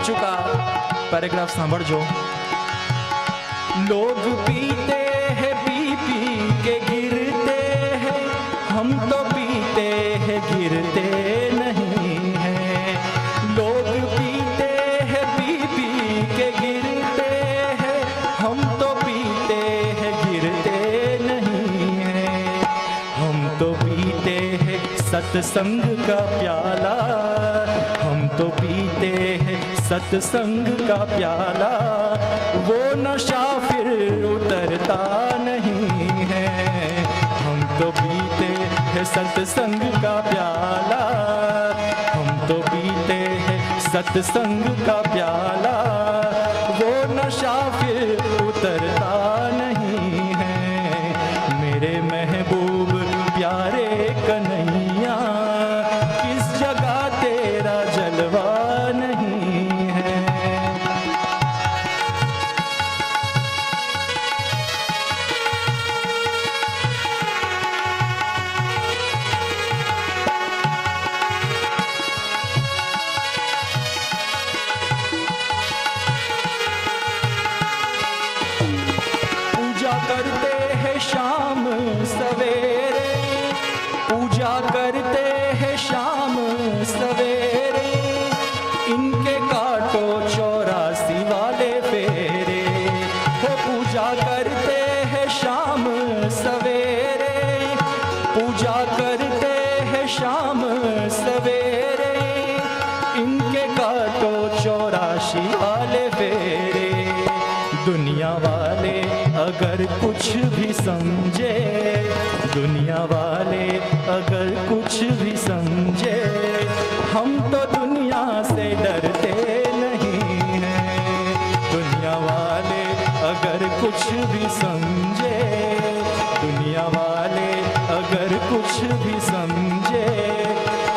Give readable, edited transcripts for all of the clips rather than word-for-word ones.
पांचू का पैराग्राफ सांभळजो। लोग पीते हैं पी पी के गिरते हैं, हम तो पीते हैं गिरते नहीं हैं। लोग पीते हैं पी पी के गिरते हैं, हम तो पीते हैं गिरते नहीं हैं। हम तो पीते हैं सत्संग का प्याला, हम तो पीते हैं सत्संग का प्याला, वो नशा फिर उतरता नहीं है। हम तो पीते हैं सत्संग का प्याला, हम तो पीते हैं सत्संग का प्याला, वो नशा फिर उतरता नहीं है। मेरे महबूब प्यारे कन्हैया, किस जगह तेरा जलवा नहीं है। पूजा करते हैं शाम सवेरे, पूजा करते हैं शाम सवेरे, इनके काटो 84 वाले फेरे। वो पूजा करते हैं शाम सवेरे, पूजा करते हैं शाम सवेरे, इनके काटो 84 वाले फेरे। दुनिया वाले अगर कुछ भी समझे, दुनिया वाले अगर कुछ भी समझे, हम तो दुनिया से डरते नहीं हैं। दुनिया वाले अगर कुछ भी समझे, दुनिया वाले अगर कुछ भी समझे,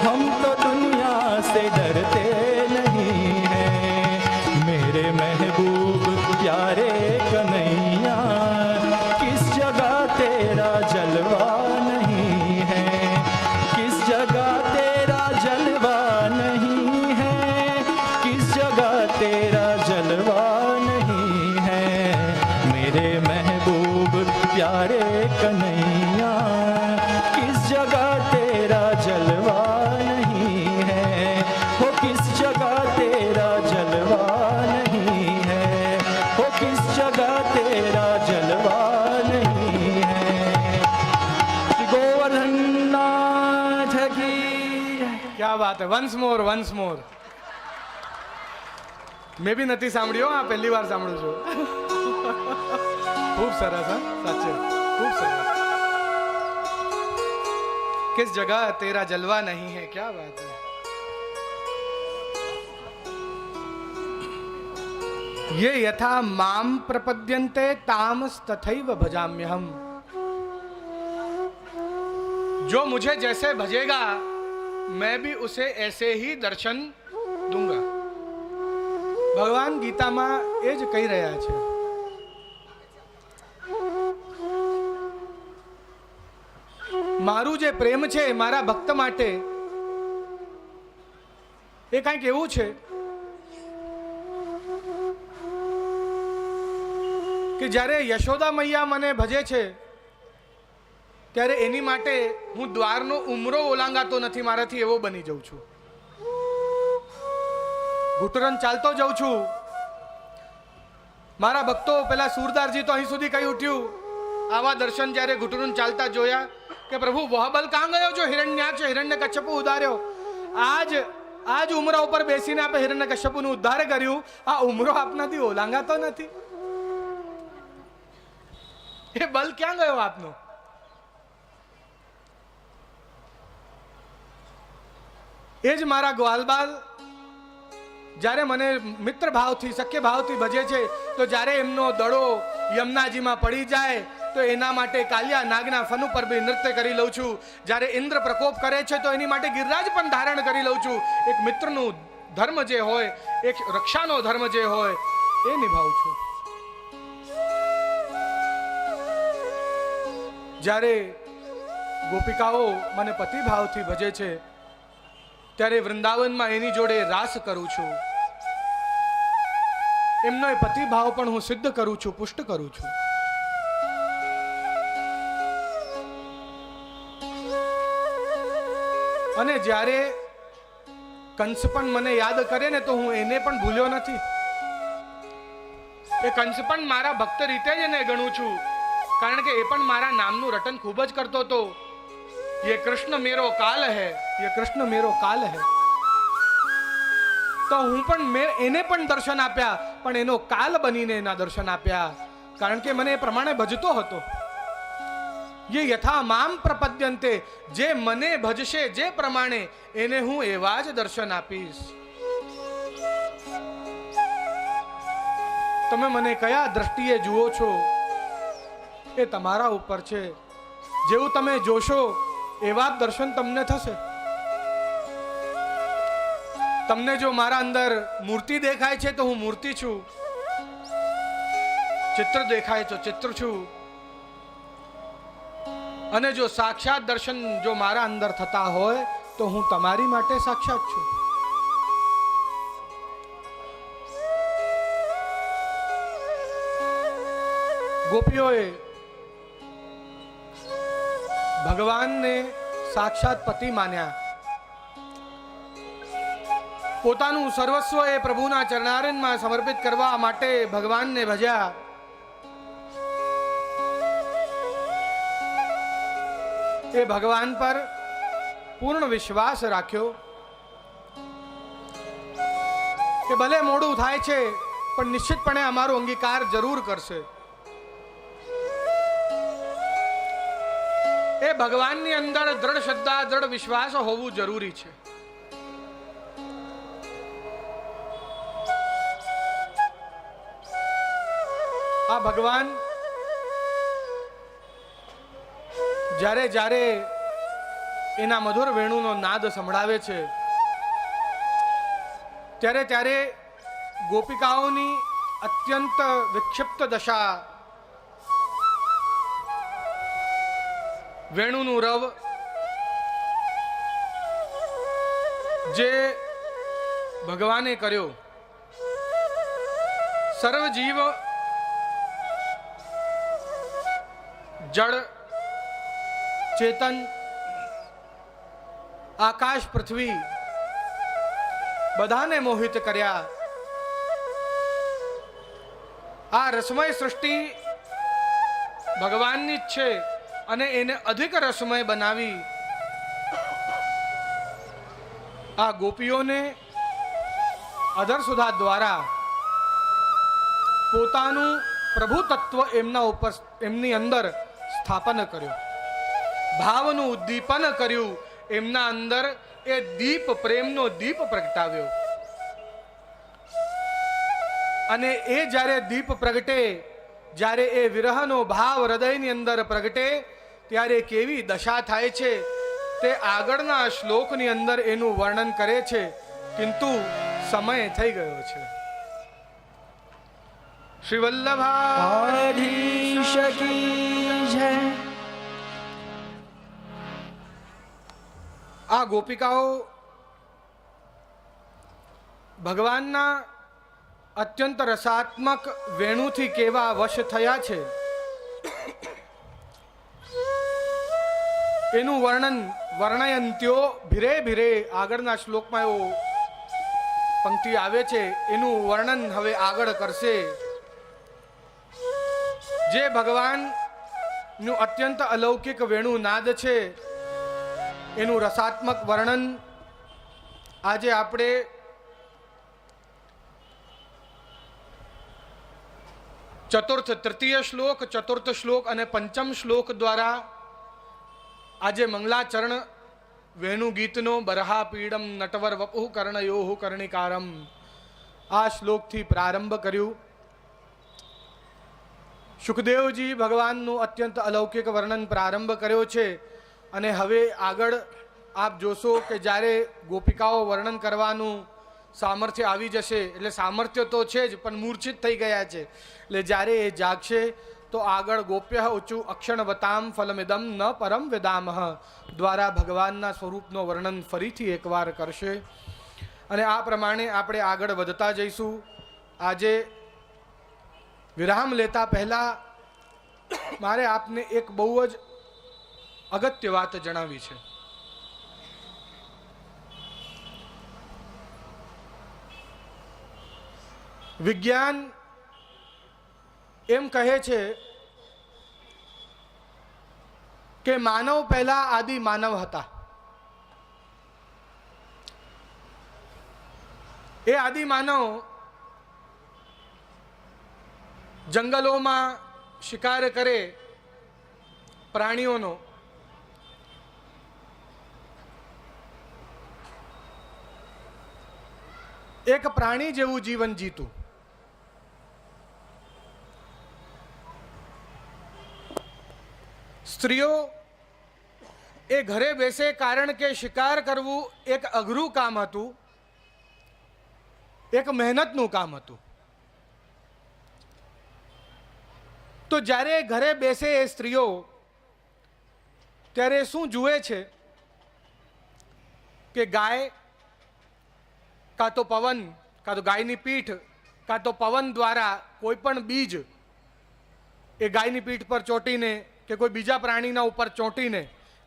हम तो दुनिया से डरते नहीं हैं। मेरे महबूब प्यारे कन्हैया, किस जगह तेरा जलवा नहीं है, किस जगह तेरा जलवा नहीं है, किस जगह तेरा जलवा नहीं है। मेरे महबूब प्यारे कन्हैया, किस जगह तेरा जलवा नहीं है, हो किस जगह तेरा जलवा नहीं है, हो किस जगह तेरा जलवा नहीं है। श्री गोवर्धन नाथ की क्या बात है। Once more, once more. મેં બી નથી સાંભળ્યો, આ પહેલી વાર સાંભળું છું. ખૂબ સરસ, હા સાચે ખૂબ સરસ. किस जगह तेरा जलवा नहीं है, क्या बात है. ये यथा माम प्रपद्यन्ते तामस्तथैव भजाम्यहम्. जो मुझे जैसे भजेगा मैं भी उसे ऐसे ही दर्शन दूंगा. ભગવાન ગીતામાં એ જ કહી રહ્યા છે. મારું જે પ્રેમ છે મારા ભક્ત માટે એ કંઈક એવું છે કે જ્યારે યશોદા મૈયા મને ભજે છે ત્યારે એની માટે હું દ્વારનો ઉમરો ઓલાંગાતો નથી, મારાથી એવો બની જાઉં છું. ઘૂંટણ ચાલતો જાઉં છું. મારા ભક્તો પેલા સુરદારજી તો અહીં સુધી કહી ઉઠ્યું, આવા દર્શન જ્યારે ઘૂંટણ ચાલતા જોયા કે પ્રભુ વહ બલ કાં ગયો જો હિરણ્યાક્ષ હિરણ્યકશ્યપુ ઉદ્ધાર્યો. આજ ઉમરા ઉપર બેસીને આપણે હિરણ્યકશ્યપુનું ઉદ્ધાર કર્યું. આ ઉમરો આપનાથી ઓલાંગાતો નથી. એ બલ ક્યાં ગયો આપનો? એ જ મારા ગ્વાલબાલ જ્યારે મને મિત્ર ભાવથી સખ્ય ભાવથી ભજે છે તો જ્યારે એમનો દડો યમુનાજીમાં પડી જાય તો એના માટે કાલિયા નાગના ફન ઉપર બી નૃત્ય કરી લઉં છું. જ્યારે ઇન્દ્ર પ્રકોપ કરે છે તો એની માટે ગિરિરાજ પણ ધારણ કરી લઉં છું. એક મિત્રનું ધર્મ જે હોય, એક રક્ષાનો ધર્મ જે હોય એ નિભાવું છું. જ્યારે ગોપિકાઓ મને પતિ ભાવથી ભજે છે ત્યારે વૃંદાવનમાં એની જોડે રાસ કરું છું. એમનો એ પતિભાવ પણ હું સિદ્ધ કરું છું, પુષ્ટ કરું છું. અને જ્યારે કંસ પણ મને યાદ કરે ને તો હું એને પણ ભૂલ્યો નથી. એ કંસ પણ મારા ભક્ત રીતે જ એને ગણું છું, કારણ કે એ પણ મારા નામનું રટન ખૂબ જ કરતો હતો. ये कृष्ण मेरो काल है, ये कृष्ण मेरो काल है. તો હું પણ એને પણ દર્શન આપ્યા, પણ એનો કાલ બનીને એના દર્શન આપ્યા, કારણ કે મને એ પ્રમાણે ભજતો હતો. ये यथा माम प्रपद्यन्ते, જે મને ભજશે જે પ્રમાણે એને હું એવા જ દર્શન આપીશ. તમે મને કયા દ્રષ્ટિએ જુઓ છો એ તમારા ઉપર છે. જેવું તમે જોશો એવા જ દર્શન તમને થશે. તમને જો મારા અંદર મૂર્તિ દેખાય છે તો હું મૂર્તિ છું, ચિત્ર દેખાય તો ચિત્ર છું. અને જો સાક્ષાત દર્શન જો મારા અંદર થતા હોય તો હું તમારી માટે સાક્ષાત છું. ગોપીઓએ ભગવાનને સાક્ષાત પતિ માન્યા. પોતાનું સર્વસ્વ એ પ્રભુના ચરણારવિંદમાં સમર્પિત કરવા માટે ભગવાનને ભજ્યા. એ ભગવાન પર પૂર્ણ વિશ્વાસ રાખ્યો કે ભલે મોડું થાય છે પણ નિશ્ચિતપણે અમારો અંગીકાર જરૂર કરશે. એ ભગવાનની અંદર દ્રઢ શ્રદ્ધા, દ્રઢ વિશ્વાસ હોવું જરૂરી છે. આ ભગવાન જ્યારે જ્યારે એના મધુર વેણુનો નાદ સંભળાવે છે ત્યારે ત્યારે ગોપિકાઓની અત્યંત વિક્ષિપ્ત દશા, વેણુનું રવ જે ભગવાને કર્યો, સર્વ જીવ જળ ચેતન આકાશ પૃથ્વી બધાને મોહિત કર્યા. આ રસમય સૃષ્ટિ ભગવાનની જ છે અને એને અધિક રસમય બનાવી આ ગોપીઓને અધરસુધા દ્વારા પોતાનું પ્રભુ તત્વ એમના ઉપર, એમની અંદર સ્થાપન કર્યું, ભાવનું ઉદ્દીપન કર્યું, એમના અંદર એ દીપ, પ્રેમનો દીપ પ્રગટાવ્યો. અને એ જ્યારે દીપ પ્રગટે, જ્યારે એ વિરહનો ભાવ હૃદયની અંદર પ્રગટે ત્યારે કેવી દશા થાય છે તે આગળના શ્લોકની અંદર એનું વર્ણન કરે છે, કિંતુ સમય થઈ ગયો છે. શ્રી વલ્લભાધીશ કી જય. આ ગોપિકાઓ ભગવાનના અત્યંત રસાત્મક વેણુથી કેવા વશ થયા છે એનું વર્ણન વર્ણયંત્યો ભીરે ભીરે આગળના શ્લોકમાં એવો પંક્તિ આવે છે, એનું વર્ણન હવે આગળ કરશે. જે ભગવાનનું અત્યંત અલૌકિક વેણુ નાદ છે એનું રસાત્મક વર્ણન આજે આપણે ચતુર્થ, તૃતીય શ્લોક, ચતુર્થ શ્લોક અને પંચમ શ્લોક દ્વારા આજે મંગલાચરણ વેણુ ગીતનો બરહા પીડમ નટવર વપુ કર્ણયો કર્ણિકારમ આ શ્લોકથી પ્રારંભ કર્યું. સુખદેવજી ભગવાનનું અત્યંત અલૌકિક વર્ણન પ્રારંભ કર્યો છે અને હવે આગળ આપ જોશો કે જ્યારે ગોપિકાઓ વર્ણન કરવાનું સામર્થ્ય આવી જશે, એટલે સામર્થ્ય તો છે જ પણ મૂર્છિત થઈ ગયા છે, એટલે જ્યારે એ જાગશે તો આગળ ગોપ્ય ઉચુ અક્ષણવતામ ફલમિદમ ન પરમ વેદામહ દ્વારા ભગવાનના સ્વરૂપનો વર્ણન ફરીથી એકવાર કરશે અને આ પ્રમાણે આપણે આગળ વધતા જઈશું. આજે વિરામ લેતા પહેલા મારે આપને એક બહુ જ અગત્ય વાત જણાવી છે. વિજ્ઞાન એમ કહે છે કે માનવ પહેલા આદિ માનવ હતા. એ આદિ માનવ જંગલોમાં શિકાર કરે પ્રાણીઓનો, એક પ્રાણી જેવું જીવન જીતું. સ્ત્રીઓ એ ઘરે બેસે કારણ કે શિકાર કરવું એક અઘરું કામ હતું, એક મહેનતનું કામ હતું. તો જ્યારે ઘરે બેસે એ સ્ત્રીઓ ત્યારે શું જુએ છે કે ગાય કાં તો પવન, કાં તો ગાયની પીઠ, કાં તો પવન દ્વારા કોઈ પણ બીજ એ ગાયની પીઠ પર ચોંટીને કે કોઈ બીજા પ્રાણીના ઉપર ચોંટીને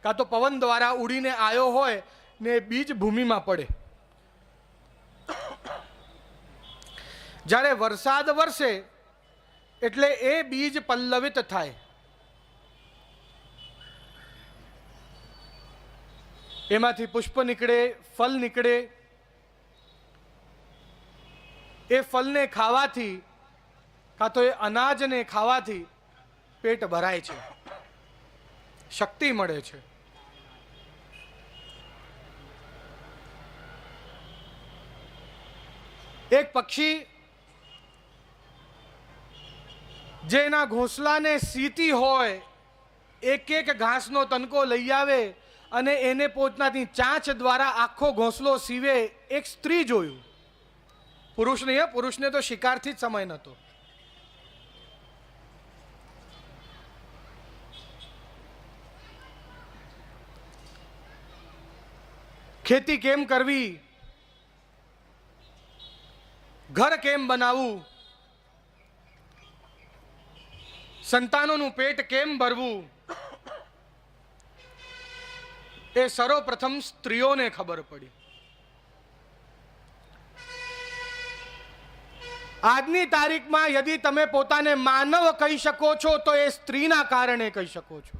કાં તો પવન દ્વારા ઉડીને આવ્યો હોય ને બીજ ભૂમિમાં પડે. જ્યારે વરસાદ વરસે એટલે એ બીજ પલ્લવિત થાય. એમાંથી પુષ્પ નીકળે, ફળ નીકળે. એ ફળને ખાવાથી કાં તો એ અનાજને ખાવાથી પેટ ભરાય છે, શક્તિ મળે છે. એક પક્ષી જે એના ઘોંસલાને સીતી હોય, એક એક ઘાસનો તનકો લઈ આવે અને એને પોતાની ચાંચ દ્વારા આખો ઘોંસલો સીવે, એક સ્ત્રી જોયું. પુરુષ નહીં, પુરુષને તો શિકારથી જ સમય નહોતો. ખેતી કેમ કરવી, ઘર કેમ બનાવવું, સંતાનોનું પેટ કેમ ભરવું, એ સર્વપ્રથમ સ્ત્રીઓને ખબર પડી. આજની તારીખમાં યદિ તમે પોતાને માનવ કહી શકો છો તો એ સ્ત્રીના કારણે કહી શકો છો,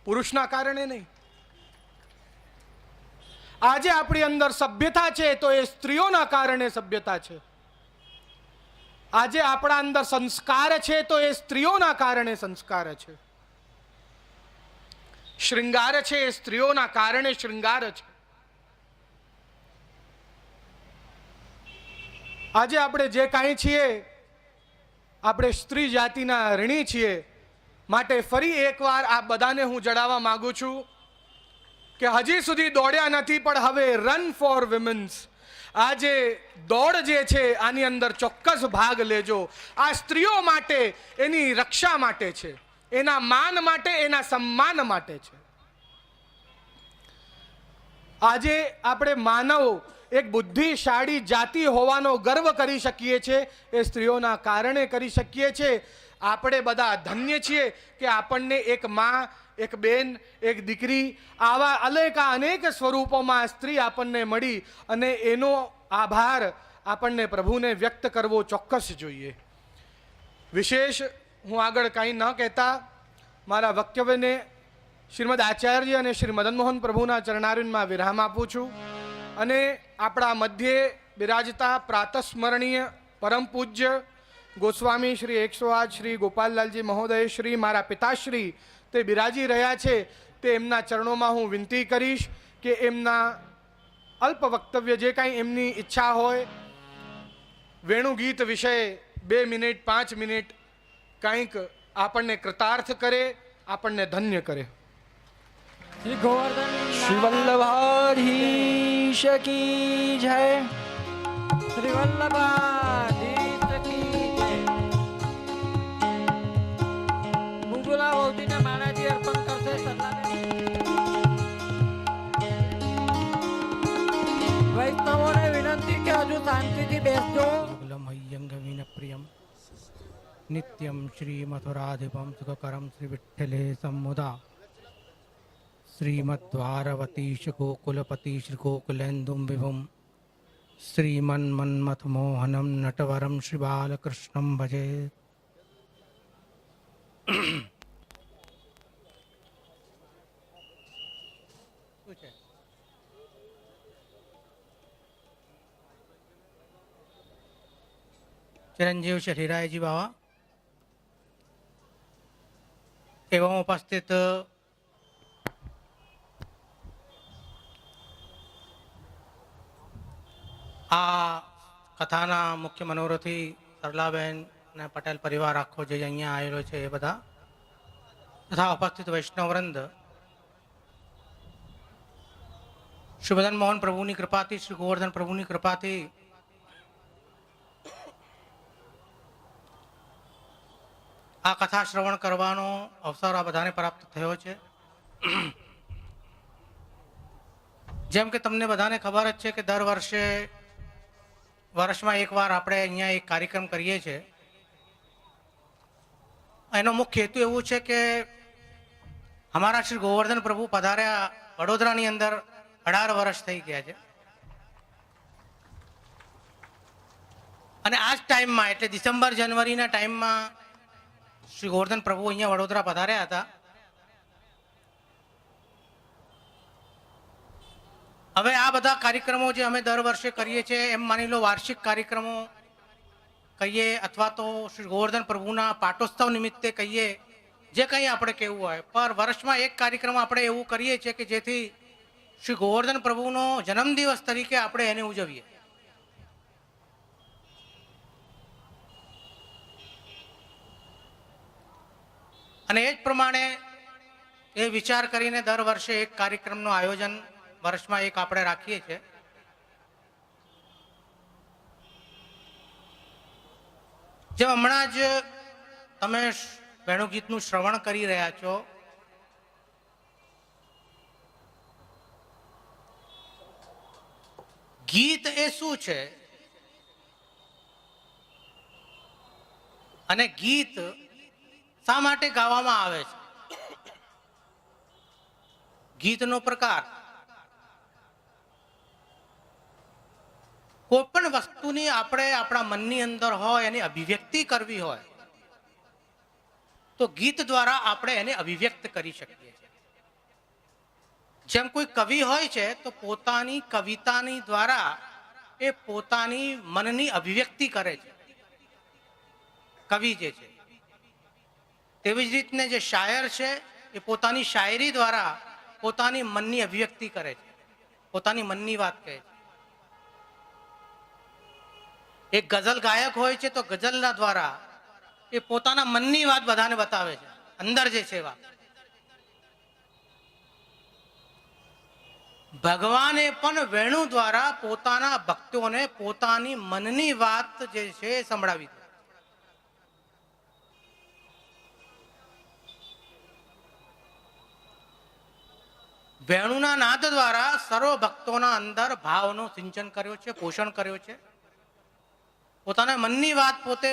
પુરુષના કારણે નહીં. આજે આપણી અંદર સભ્યતા છે તો એ સ્ત્રીઓના કારણે સભ્યતા છે. આજે આપણા અંદર સંસ્કાર છે તો એ સ્ત્રીઓના કારણે સંસ્કાર છે. શૃંગાર છે એ સ્ત્રીઓના કારણે શૃંગાર છે. આજે આપણે જે કાંઈ છીએ આપણે સ્ત્રી જાતિના ઋણી છીએ. માટે ફરી એકવાર આ બધાને હું જણાવવા માંગુ છું કે હજી સુધી દોડ્યા નથી પણ હવે રન ફોર વિમેન્સ. આ જે દોડ જે છે આની અંદર ચોક્કસ ભાગ લેજો. આ સ્ત્રીઓ માટે, એની રક્ષા માટે છે, એના માન માટે, એના સન્માન માટે છે. આજે આપણે માનવ એક બુદ્ધિશાળી જાતિ હોવાનો ગર્વ કરી શકીએ છીએ, એ સ્ત્રીઓના કારણે કરી શકીએ છીએ. આપણે બધા ધન્ય છીએ કે આપણને એક માં, એક બેન, એક દીકરી, આવા અનેક સ્વરૂપોમાં સ્ત્રી આપણને મળી અને એનો આભાર આપણને પ્રભુને વ્યક્ત કરવો ચોક્કસ જોઈએ. વિશેષ હું આગળ કાંઈ ન કહેતા મારા વક્તવ્યને શ્રીમદ આચાર્ય અને શ્રી મદન મોહન પ્રભુના ચરણારવિંદમાં વિરામ આપું છું. અને આપણા મધ્યે બિરાજતા પ્રાતસ્મરણીય પરમ પૂજ્ય ગોસ્વામી શ્રી 108 શ્રી ગોપાલલાલજી મહોદય શ્રી મારા પિતાશ્રી તે બિરાજી રહ્યા છે. તે એમના ચરણોમાં હું વિનંતી કરીશ કે એમના અલ્પ વક્તવ્ય જે કાંઈ એમની ઈચ્છા હોય, વેણુ ગીત વિશે 2 મિનિટ 5 મિનિટ કંઈક આપણને કૃતાર્થ કરે, આપણને ધન્ય કરે. શ્રી ગોવર્ધન શ્રી વલ્લભાધીશ કી જય. શ્રી વલ્લભાધીશ કી જય. બુબુલા ભૌતિને માણાજી અર્પણ કરશે. વૈષ્ણવોને વિનંતી કે હજુ શાંતિથી બેસજો. પ્રિયમ नित्यं श्रीमथुराधिपं सुखकरं श्रीविठ्ठले सम्मुदा श्रीमद्वारवतीश गोकुलेन्दुं विभुं श्रीमन्मन्मथमोहनं नटवरं श्रीबालकृष्णं भजे. चिरंजीव शरीराय जी बाबा एवं उपस्थित आ कथाना मुख्य मनोरथी सरलाबेन ने पटेल परिवार आखो जे अहींया आवेलो छे ए बधा तथा उपस्थित वैष्णववृंद श्री मदन मोहन प्रभुनी कृपाथी श्री गोवर्धन प्रभुनी कृपाथी आ कथा श्रवण करवानो अवसर आ बधाने प्राप्त थयो छे. जेम के तमने बधाने खबर ज छे के दर वर्षे वर्षमां एक वार आपणे अहींया एक कार्यक्रम करीए छे. एनो मुख्य हेतु एवुं छे के हमारा श्री गोवर्धन प्रभु पधार्या वडोदरानी अंदर 18 वर्ष थई गया छे अने आज टाइम में एटले डिसेम्बर जनवरी ना टाइम में श्री गोवर्धन प्रभु अहींया वडोदरा पधार्या हता. हवे आ बधा कार्यक्रमों जे अमे दर वर्षे करीए छे एम मानी लो वार्षिक कार्यक्रमों कहीए अथवा तो श्री गोवर्धन प्रभुना पाटोत्सव निमित्ते कहीए जे कंई आपणे कहेवुं होय पर वर्षमां एक कार्यक्रम आपणे एवुं करीए छे के जेथी श्री गोवर्धन प्रभुनो जन्मदिवस तरीके आपणे एने उजवीए. અને એ જ પ્રમાણે એ વિચાર કરીને દર વર્ષે એક કાર્યક્રમનું આયોજન વર્ષમાં એક આપણે રાખીએ છીએ. જે હમણાં જ તમે વેણુગીતનું શ્રવણ કરી રહ્યા છો ગીત એ શું છે અને ગીત શા માટે ગાવામાં આવે છે, ગીતનો પ્રકાર. કોઈ પણ વસ્તુની આપણે આપણા મનની અંદર હોય એની અભિવ્યક્તિ કરવી હોય તો ગીત દ્વારા આપણે એને અભિવ્યક્ત કરી શકીએ છીએ. જેમ કોઈ કવિ હોય છે તો પોતાની કવિતાની દ્વારા એ પોતાની મનની અભિવ્યક્તિ કરે છે કવિ જે છે. તેવી જ રીતને જે શાયર છે એ પોતાની શાયરી દ્વારા પોતાની મનની અભિવ્યક્તિ કરે છે, પોતાની મનની વાત કહે છે. એક ગઝલ ગાયક હોય છે તો ગઝલના દ્વારા એ પોતાના મનની વાત બધાને બતાવે છે, અંદર જે છે વાત. ભગવાને પણ વેણુ દ્વારા પોતાના ભક્તોને પોતાની મનની વાત જે છે એ સંભળાવી દે. વેણુના નાદ દ્વારા સર્વ ભક્તોના અંદર ભાવનું સિંચન કર્યો છે, પોષણ કર્યો છે. પોતાના મનની વાત પોતે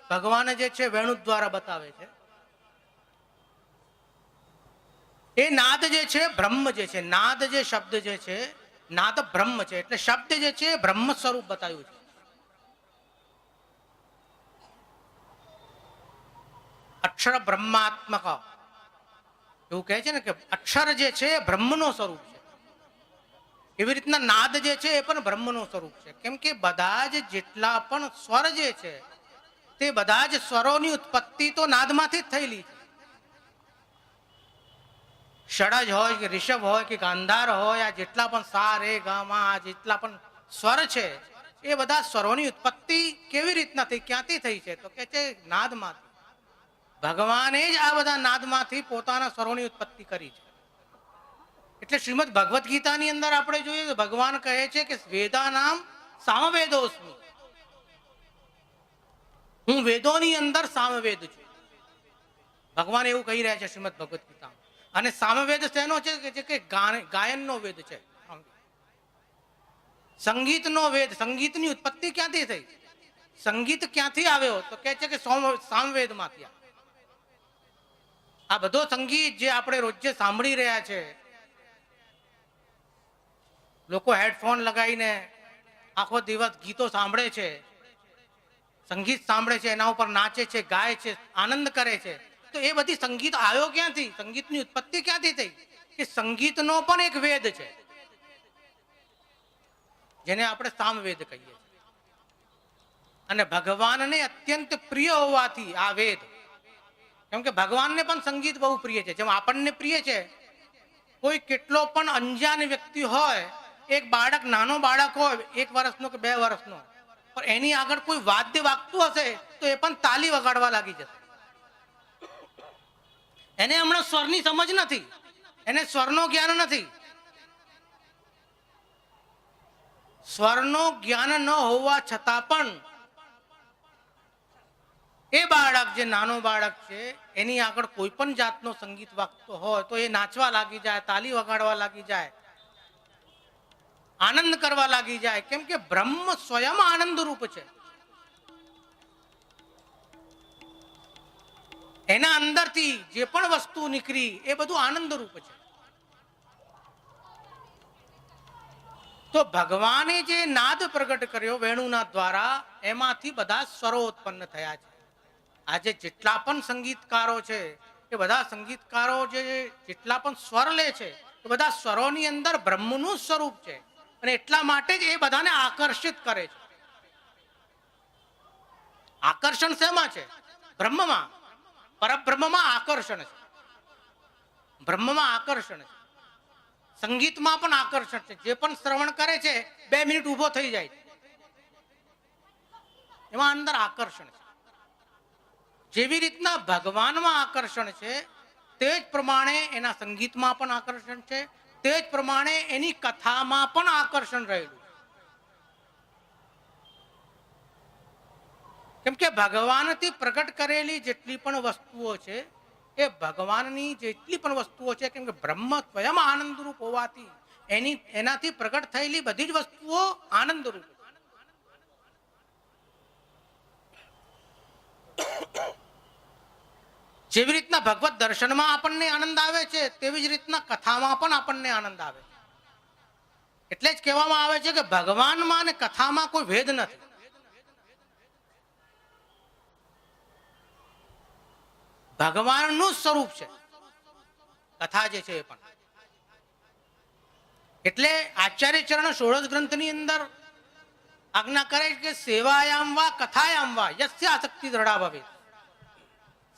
ભગવાન જે છે વેણુ દ્વારા બતાવે છે. એ નાદ જે છે બ્રહ્મ જે છે, નાદ જે શબ્દ જે છે નાદ બ્રહ્મ છે એટલે શબ્દ જે છે બ્રહ્મ સ્વરૂપ બતાવ્યું છે. અક્ષર બ્રહ્માત્મક એવું કહે છે ને કે અક્ષર જે છે બ્રહ્મનો સ્વરૂપ છે. એવી રીતના નાદ જે છે એ પણ બ્રહ્મનો સ્વરૂપ છે. કેમ કે બધા જ જેટલા પણ સ્વર જે છે તે બધા જ સ્વરોની ઉત્પત્તિ તો નાદમાંથી જ થયેલી છે. ષડજ હોય કે ઋષભ હોય કે ગાંધાર હોય આ જેટલા પણ સા રે ગા મા આ જેટલા પણ સ્વર છે એ બધા સ્વરોની ઉત્પત્તિ કેવી રીતના થઈ, ક્યાંથી થઈ છે તો કે છે નાદમાંથી. ભગવાને જ આ બધા નાદમાંથી પોતાના સ્વરોની ઉત્પત્તિ કરી છે. એટલે શ્રીમદ ભગવદ્ ગીતાની અંદર આપણે જોઈએ તો ભગવાન કહે છે કે વેદાનામ સામવેદોસ્મિ, હું વેદોની અંદર સામવેદ છું. ભગવાન એવું કહી રહ્યા છે શ્રીમદ ભગવદ્ ગીતામાં. અને સામવેદ શેનો છે કે ગાયનનો વેદ છે, સંગીતનો વેદ. સંગીતની ઉત્પત્તિ ક્યાંથી થઈ? સંગીત ક્યાંથી આવ્યો તો કહે છે કે સામવેદમાંથી આવ્યો. આ બધો સંગીત જે આપણે રોજે સાંભળી રહ્યા છે, લોકો હેડફોન લગાવીને આખો દિવસ ગીતો સાંભળે છે, સંગીત સાંભળે છે, એના ઉપર નાચે છે, ગાય છે, આનંદ કરે છે, તો એ બધી સંગીત આવ્યો ક્યાંથી? સંગીતની ઉત્પત્તિ ક્યાંથી થઈ? કે સંગીતનો પણ એક વેદ છે જેને આપણે સામવેદ કહીએ છીએ. અને ભગવાનને અત્યંત પ્રિય હોવાથી આ વેદ, કેમ કે ભગવાનને પણ સંગીત બહુ પ્રિય છે, જેમ આપણને પ્રિય છે. કોઈ કેટલો પણ અંજાન વ્યક્તિ હોય, એક બાળક, નાનો બાળક હોય, 1 વર્ષનો કે 2 વર્ષનો, પણ એની આગળ કોઈ વાદ્ય વાગતું હશે તો એ પણ તાલી વગાડવા લાગી જશે. એને હમણાં સ્વરની સમજ નથી, એને સ્વરનો જ્ઞાન નથી. સ્વરનો જ્ઞાન ન હોવા છતાં પણ એ બાળક, જે નાનો બાળક છે, એની આગળ કોઈ પણ જાતનો સંગીત વાગતો હોય તો એ નાચવા લાગી જાય, તાલી વગાડવા લાગી જાય, આનંદ કરવા લાગી જાય. કેમ કે બ્રહ્મ સ્વયં આનંદ રૂપ છે. એના અંદરથી જે પણ વસ્તુ નીકળી એ બધું આનંદ રૂપ છે. તો ભગવાને જે નાદ પ્રગટ કર્યો વેણુનાદ દ્વારા, એમાંથી બધા સ્વરો ઉત્પન્ન થયા છે. આજે જેટલા પણ સંગીતકારો છે, એ બધા સંગીતકારો જેટલા પણ સ્વર લે છે, એ બધા સ્વરોની અંદર બ્રહ્મનું સ્વરૂપ છે. અને એટલા માટે જ એ બધાને આકર્ષિત કરે છે. આકર્ષણ શેમાં છે? બ્રહ્મમાં, પરબ્રહ્મમાં આકર્ષણ છે. બ્રહ્મમાં આકર્ષણ છે. સંગીતમાં પણ આકર્ષણ છે. જે પણ શ્રવણ કરે છે 2 મિનિટ ઊભો થઈ જાય છે, એમાં અંદર આકર્ષણ છે. જેવી રીતના ભગવાનમાં આકર્ષણ છે, તે જ પ્રમાણે એના સંગીતમાં પણ આકર્ષણ છે, તે જ પ્રમાણે એની કથામાં પણ આકર્ષણ રહેલું. કેમ કે ભગવાનથી પ્રગટ કરેલી જેટલી પણ વસ્તુઓ છે, એ ભગવાનની જેટલી પણ વસ્તુઓ છે, કેમ કે બ્રહ્મ સ્વયં આનંદરૂપ હોવાથી એનાથી પ્રગટ થયેલી બધી જ વસ્તુઓ આનંદરૂપ છે. જેવી રીતના ભગવત દર્શનમાં આપણને આનંદ આવે છે, તેવી જ રીતના કથામાં પણ આપણને આનંદ આવે છે. એટલે જ કહેવામાં આવે છે કે ભગવાનમાં અને કથામાં કોઈ ભેદ નથી. ભગવાનનું સ્વરૂપ છે કથા જે છે એ પણ. એટલે આચાર્ય ચરણ ષોડશ ગ્રંથની અંદર આજ્ઞા કરે કે સેવાયામ વા કથાયામ વા યસ્ય આસક્તિ દ્રઢા ભવે.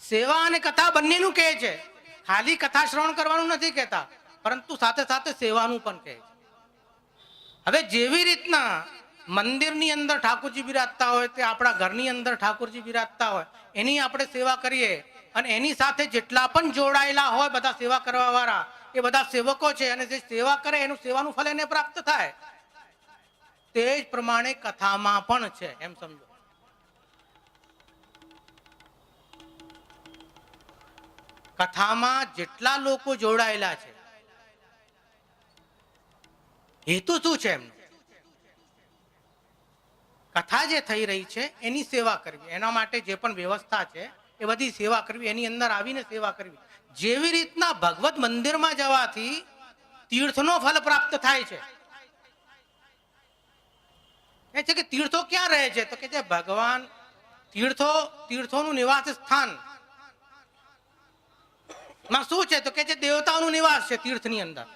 સેવા અને કથા બંનેનું કહે છે. ખાલી કથા શ્રવણ કરવાનું નથી કહેતા, પરંતુ સાથે સાથે સેવાનું પણ કહે છે. હવે જેવી રીતના મંદિરની અંદર ઠાકોરજી બિરાજતા હોય, તે આપણા ઘરની અંદર ઠાકોરજી બિરાજતા હોય, એની આપણે સેવા કરીએ, અને એની સાથે જેટલા પણ જોડાયેલા હોય બધા સેવા કરવા વાળા, એ બધા સેવકો છે, અને જે સેવા કરે એનું સેવાનું ફળ એને પ્રાપ્ત થાય. તે જ પ્રમાણે કથામાં પણ છે, એમ સમજો. કથામાં જેટલા લોકો જોડાયેલા છે, હેતુ શું છે એમનો? કથા જે થઈ રહી છે એની સેવા કરવી, એના માટે જે પણ વ્યવસ્થા છે એ બધી સેવા કરવી, એની અંદર આવીને સેવા કરવી. જેવી રીતના ભગવત મંદિરમાં જવાથી તીર્થનો ફલ પ્રાપ્ત થાય છે. એ છે કે તીર્થો ક્યાં રહે છે? તો કે છે ભગવાન તીર્થોનું નિવાસ સ્થાન માં શું છે? તો કે છે દેવતાઓનું નિવાસ છે તીર્થની અંદર.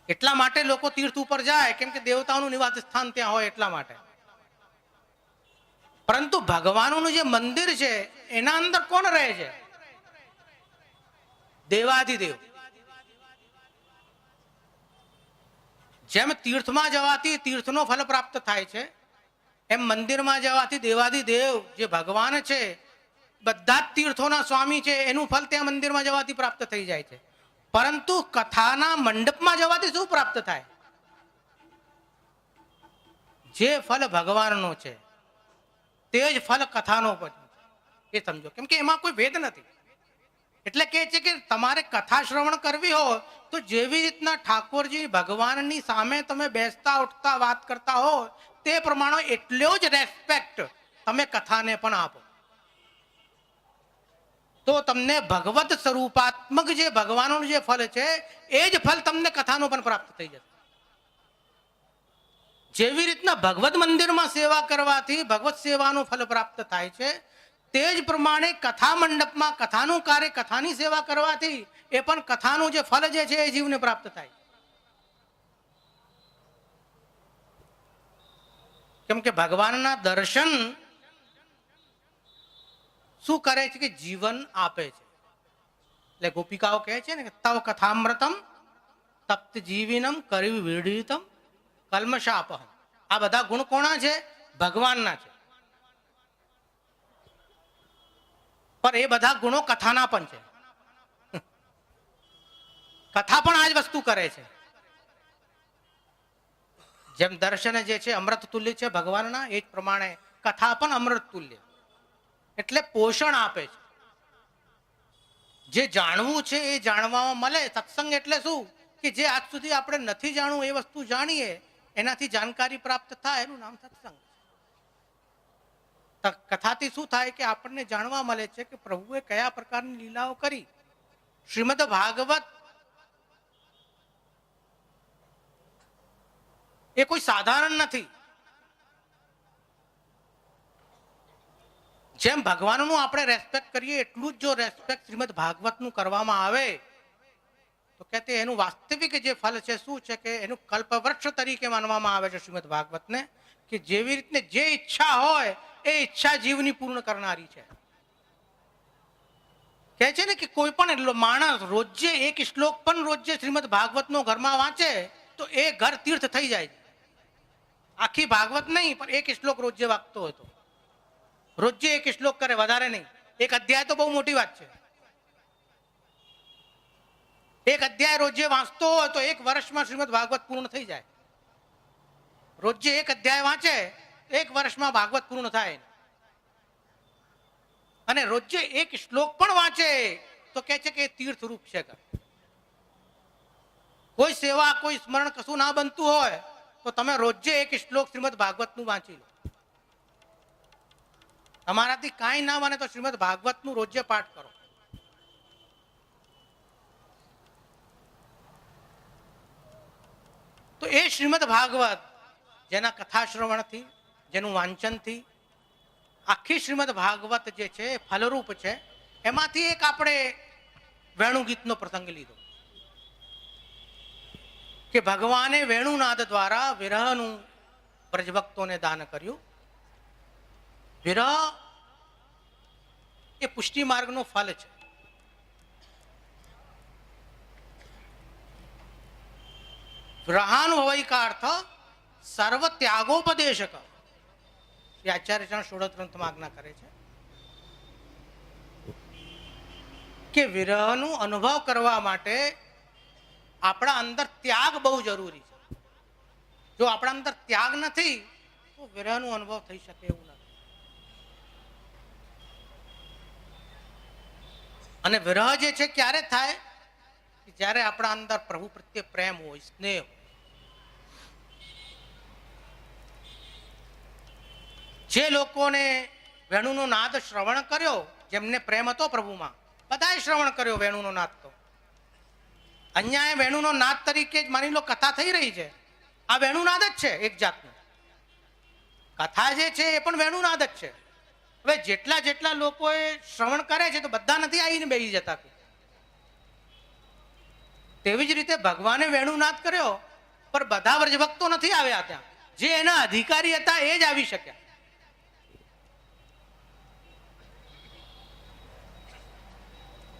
એટલા માટે લોકો તીર્થ ઉપર જાય, કેમ કે દેવતાઓનું નિવાસ સ્થાન ત્યાં હોય એટલા માટે. પરંતુ ભગવાનનું જે મંદિર છે એના અંદર કોણ રહે છે? દેવાધિદેવ. જેમ તીર્થમાં જવાથી તીર્થનો ફલ પ્રાપ્ત થાય છે, એમ મંદિરમાં જવાથી દેવાધિદેવ જે ભગવાન છે, બધા જ તીર્થોના સ્વામી છે, એનું ફલ ત્યાં મંદિરમાં જવાથી પ્રાપ્ત થઈ જાય છે. પરંતુ કથાના મંડપમાં જવાથી શું પ્રાપ્ત થાય? જે ફલ ભગવાનનો છે તે જ ફલ કથાનો પણ છે, એ સમજો. કેમ કે એમાં કોઈ ભેદ નથી. એટલે કહે છે કે તમારે કથા શ્રવણ કરવી હોય તો જેવી રીતના ઠાકોરજી ભગવાનની સામે તમે બેસતા ઉઠતા વાત કરતા હો તે પ્રમાણે એટલો જ રેસ્પેક્ટ તમે કથાને પણ આપો, તો તમને ભગવત સ્વરૂપાત્મક જે ભગવાનનું જે ફળ છે એ જ ફળ તમને કથાનું પણ પ્રાપ્ત થઈ જશે. જેવી રીતના ભગવત મંદિરમાં સેવા કરવાથી ભગવત સેવાનું ફળ પ્રાપ્ત થાય છે, તે જ પ્રમાણે કથા મંડપમાં કથાનું કાર્ય કથાની સેવા કરવાથી એ પણ કથાનું જે ફળ જે છે એ જીવને પ્રાપ્ત થાય. કેમ કે ભગવાનના દર્શન શું કરે છે કે જીવન આપે છે. એટલે ગોપિકાઓ કહે છે ને કે તવ કથામૃતમ તપ્ત જીવિનમ કર્યું વિડીતમ કલ્મશાપહમ. આ બધા ગુણ કોના છે? ભગવાનના છે. પણ એ બધા ગુણો કથાના પણ છે. કથા પણ આ જ વસ્તુ કરે છે. જેમ દર્શન જે છે અમૃત તુલ્ય છે ભગવાનના, એ જ પ્રમાણે કથા પણ અમૃત તુલ્ય, એટલે પોષણ આપે છે. જે જાણવું છે એ જાણવામાં મળે. સત્સંગ એટલે શું કે જે આજ સુધી આપણે નથી જાણવું એ વસ્તુ જાણીએ, એનાથી જાણકારી પ્રાપ્ત થાય, એનું નામ સત્સંગ. કથાથી શું થાય કે આપણને જાણવા મળે છે કે પ્રભુએ કયા પ્રકારની લીલાઓ કરી. શ્રીમદ ભાગવત એ કોઈ સાધારણ નથી. જેમ ભગવાનનું આપણે રેસ્પેક્ટ કરીએ એટલું જ જો રેસ્પેક્ટ શ્રીમદ ભાગવતનું કરવામાં આવે તો કે એનું વાસ્તવિક જે ફલ છે શું છે કે એનું કલ્પવૃક્ષ તરીકે માનવામાં આવે છે શ્રીમદ ભાગવતને, કે જેવી રીતને જે ઈચ્છા હોય એ ઈચ્છા જીવની પૂર્ણ કરનારી છે. કહે છે ને કે કોઈ પણ માણસ રોજે એક શ્લોક પણ રોજે શ્રીમદ ભાગવતનો ઘરમાં વાંચે તો એ ઘર તીર્થ થઈ જાય. આખી ભાગવત નહીં પણ એક શ્લોક રોજે વાંચતો હોય તો, રોજે એક શ્લોક કરે, વધારે નહીં. એક અધ્યાય તો બહુ મોટી વાત છે. એક અધ્યાય રોજે વાંચતો હોય તો એક વર્ષમાં શ્રીમદ ભાગવત પૂર્ણ થઈ જાય. રોજે એક અધ્યાય વાંચે એક વર્ષમાં ભાગવત પૂર્ણ થાય. અને રોજે એક શ્લોક પણ વાંચે તો કહે છે કે તીર્થ રૂપ છે. કોઈ સેવા કોઈ સ્મરણ કશું ના બનતું હોય તો તમે રોજે એક શ્લોક શ્રીમદ ભાગવતનું વાંચી લો. તમારાથી કાંઈ ના બને તો શ્રીમદ ભાગવતનું રોજે પાઠ કરો. તો એ શ્રીમદ ભાગવત જેના કથા શ્રવણથી, જેનું વાંચનથી આખી શ્રીમદ ભાગવત જે છે ફલરૂપ છે. એમાંથી એક આપણે વેણુગીતનો પ્રસંગ લીધો કે ભગવાને વેણુનાદ દ્વારા વિરહનું બ્રજભક્તોને દાન કર્યું. વિરહ એ પુષ્ટિ માર્ગનો ફલ છે. વિરહાનુભવી કા અર્થ સર્વ ત્યાગોપદેશક. શ્રી આચાર્ય ચરણ ષોડશ ગ્રંથમાં આજ્ઞા કરે છે કે વિરહનો અનુભવ કરવા માટે આપણા અંદર ત્યાગ બહુ જરૂરી છે. જો આપણા અંદર ત્યાગ નથી તો વિરહનો અનુભવ થઈ શકે એવું નથી. અને વિરહ જે છે ક્યારે થાય? જ્યારે આપણા અંદર પ્રભુ પ્રત્યે પ્રેમ હોય, સ્નેહ. જે લોકોને વેણુનો નાદ શ્રવણ કર્યો, જેમને પ્રેમ હતો પ્રભુમાં, બધાએ શ્રવણ કર્યો વેણુનો નાદ. તો અહીંયા વેણુનો નાદ તરીકે જ માની લો કથા થઈ રહી છે. આ વેણુનાદ જ છે એક જાતનું. કથા જે છે એ પણ વેણુનાદ જ છે. હવે જેટલા જેટલા લોકોએ શ્રવણ કરે છે તો બધા નથી આવીને બેસી જતા. તેવી જ રીતે ભગવાને વેણુનાદ કર્યો પણ બધા વ્રજભક્તો નથી આવ્યા ત્યાં. જે એના અધિકારી હતા એ જ આવી શક્યા.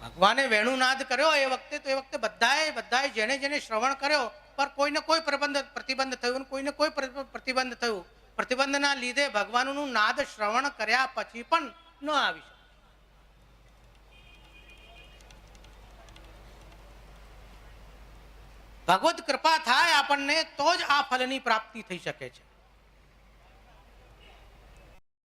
ભગવાને વેણુનાદ કર્યો એ વખતે બધાએ જેને શ્રવણ કર્યો પર કોઈને કોઈ પ્રતિબંધ થયું, કોઈને કોઈ પ્રતિબંધ થયું. પ્રતિબંધના લીધે ભગવાનનું નાદ શ્રવણ કર્યા પછી પણ ન આવી શકે. ભગવત કૃપા થાય આપણને તો જ આ ફલની પ્રાપ્તિ થઈ શકે છે.